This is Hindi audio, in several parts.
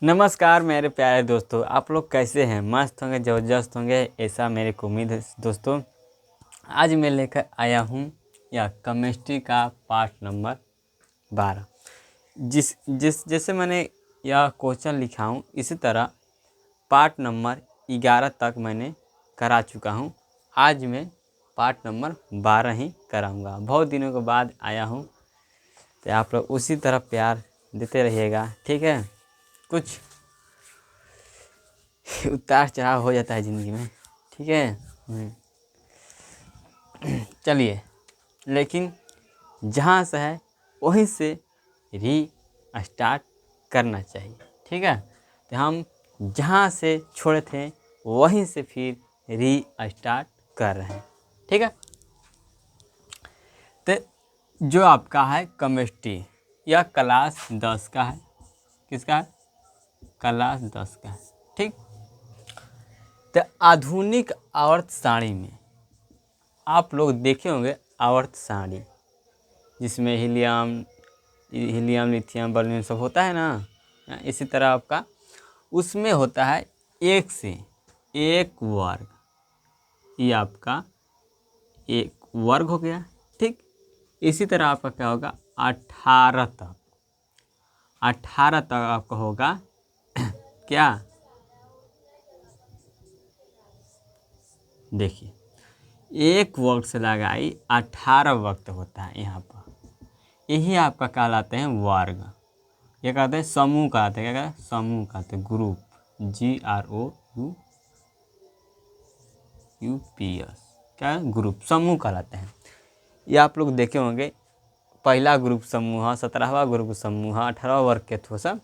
नमस्कार मेरे प्यारे दोस्तों, आप लोग कैसे हैं? मस्त होंगे, ज़बरदस्त होंगे, ऐसा मेरे को उम्मीद है। दोस्तों आज मैं लेकर आया हूँ या केमिस्ट्री का पार्ट नंबर 12। जैसे मैंने यह क्वेश्चन लिखा हूँ, इसी तरह पार्ट नंबर 11 तक मैंने करा चुका हूँ। आज मैं पार्ट नंबर 12 ही कराऊँगा। बहुत दिनों के बाद आया हूँ, तो आप लोग उसी तरह प्यार देते रहिएगा, ठीक है। कुछ उतार चढ़ाव हो जाता है ज़िंदगी में, ठीक है। चलिए, लेकिन जहाँ से है वहीं से री स्टार्ट करना चाहिए, ठीक है। तो हम जहाँ से छोड़े थे वहीं से फिर री स्टार्ट कर रहे हैं, ठीक है। तो जो आपका है केमिस्ट्री, यह क्लास 10 का है। किसका है? क्लास 10 का है, ठीक। तो आधुनिक आवर्त सारणी में आप लोग देखे होंगे आवर्त सारणी, जिसमें हीलियम लिथियम बर्लियम सब होता है ना। इसी तरह आपका उसमें होता है 1 से 1 वर्ग। ये आपका 1 वर्ग हो गया, ठीक। इसी तरह आपका क्या होगा? 18 तक। 18 तक आपका होगा क्या? देखिए, 1 वर्ग से लगाई 18 वर्ग होता है यहाँ पर। यही आपका कहलाते हैं वर्ग। ये कहते हैं समूह कहते हैं। क्या कहते हैं? समूह कहते हैं, ग्रुप। GROUPS क्या है? ग्रुप, समूह कहलाते हैं। ये आप लोग देखे होंगे, पहला ग्रुप समूह, 17वां ग्रुप समूह, 18वां वर्ग के थो सब।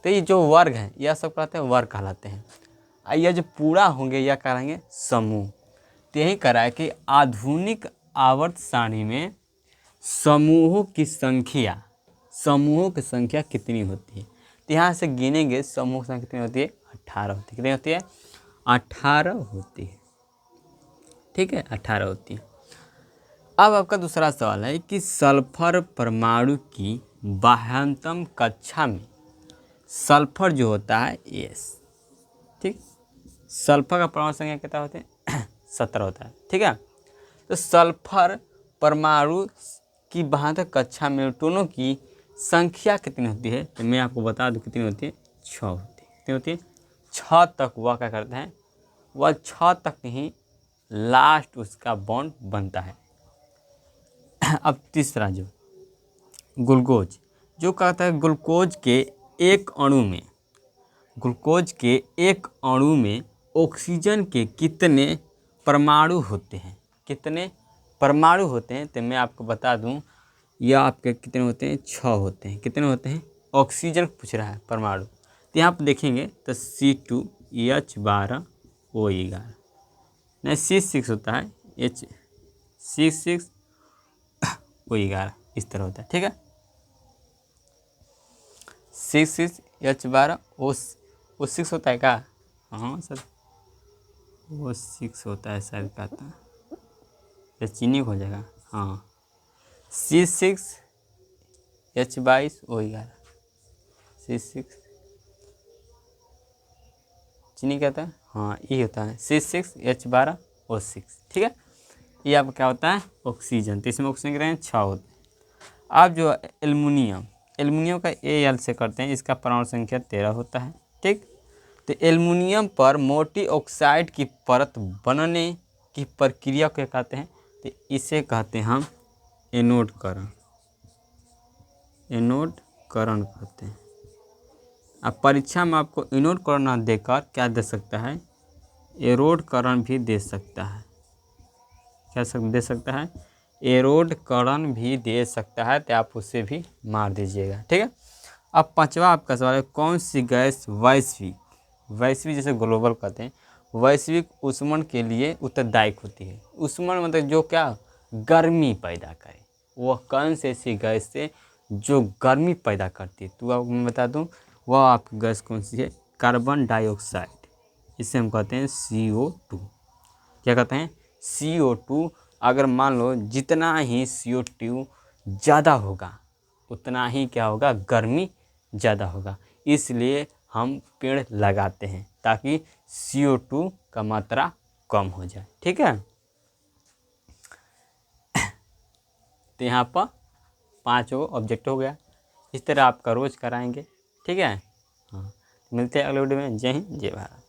तो ये जो वर्ग हैं यह सब कहते हैं वर्ग कहलाते हैं। यह जो पूरा होंगे यह कहेंगे समूह। तो यही करा है कि आधुनिक आवर्त सारणी में समूहों की संख्या कितनी होती है। तो यहाँ से गिनेंगे समूह की संख्या कितनी होती है? 18 होती है। कितनी होती है? 18 होती है, ठीक है, 18 होती है। अब आपका दूसरा सवाल है कि सल्फर परमाणु की बाह्यतम कक्षा में सल्फर जो होता है S, ठीक। सल्फर का परमाणु संख्या कितना होते हैं? 17 होता है, ठीक है। तो सल्फर परमाणु की बाह्यतम कक्षा में न्यूट्रॉनों की संख्या कितनी होती है? तो मैं आपको बता दूं कितनी होती है। 6 होती है। कितनी होती है? 6 तक वह क्या करते हैं? वह 6 तक ही लास्ट उसका बॉन्ड बनता है। अब तीसरा जो ग्लूकोज, जो कहता है ग्लूकोज के एक अणु में ऑक्सीजन के कितने परमाणु होते हैं? कितने परमाणु होते हैं? तो मैं आपको बता दूं, यह आपके कितने होते हैं? 6 होते हैं। कितने होते हैं? ऑक्सीजन पूछ रहा है परमाणु। तो यहाँ आप देखेंगे तो C2H12O11 नहीं, C6 होता है, H66O11 इस तरह होता है, ठीक है। 66H12O6 होता है क्या? हाँ सर, O6 होता है सर, कहता है ये चीनी हो जाएगा। हाँ, C6H22O11, C6 चीनी कहता है। हाँ, ये होता है C6H12O6, ठीक है। ये आपका क्या होता है? ऑक्सीजन। तो इसमें ऑक्सीजन के 6 होते हैं। अब जो एल्युमिनियम का Al से करते हैं, इसका परमाणु संख्या 13 होता है, ठीक। तो एल्युमिनियम पर मोटी ऑक्साइड की परत बनने की प्रक्रिया को कहते हैं? तो इसे कहते हैं हम एनोडकरण कहते हैं। अब परीक्षा में आपको एनोडकरण न देकर क्या दे सकता है? एरोडकरण भी दे सकता है। क्या दे सकता है? एरोडकरण भी दे सकता है। तो आप उसे भी मार दीजिएगा, ठीक है। अब पांचवा आपका सवाल है, कौन सी गैस वैश्विक जैसे ग्लोबल कहते हैं, वैश्विक ऊष्मन के लिए उत्तरदायक होती है? ऊष्मन मतलब जो क्या गर्मी पैदा करे, वह कौन सी ऐसी गैस है जो गर्मी पैदा करती है? तो आपको मैं बता दूं, वह आपकी गैस कौन सी है? Carbon dioxide. इसे हम कहते हैं CO2। क्या कहते हैं? CO2। अगर मान लो जितना ही CO2 ज़्यादा होगा उतना ही क्या होगा? गर्मी ज़्यादा होगा। इसलिए हम पेड़ लगाते हैं ताकि CO2 का मात्रा कम हो जाए। ठीक है, तो यहाँ पर 5 ऑब्जेक्ट हो गया। इस तरह आपका रोज़ कराएंगे। ठीक है, हाँ, मिलते हैं अगले वीडियो में। जय हिंद, जय भारत।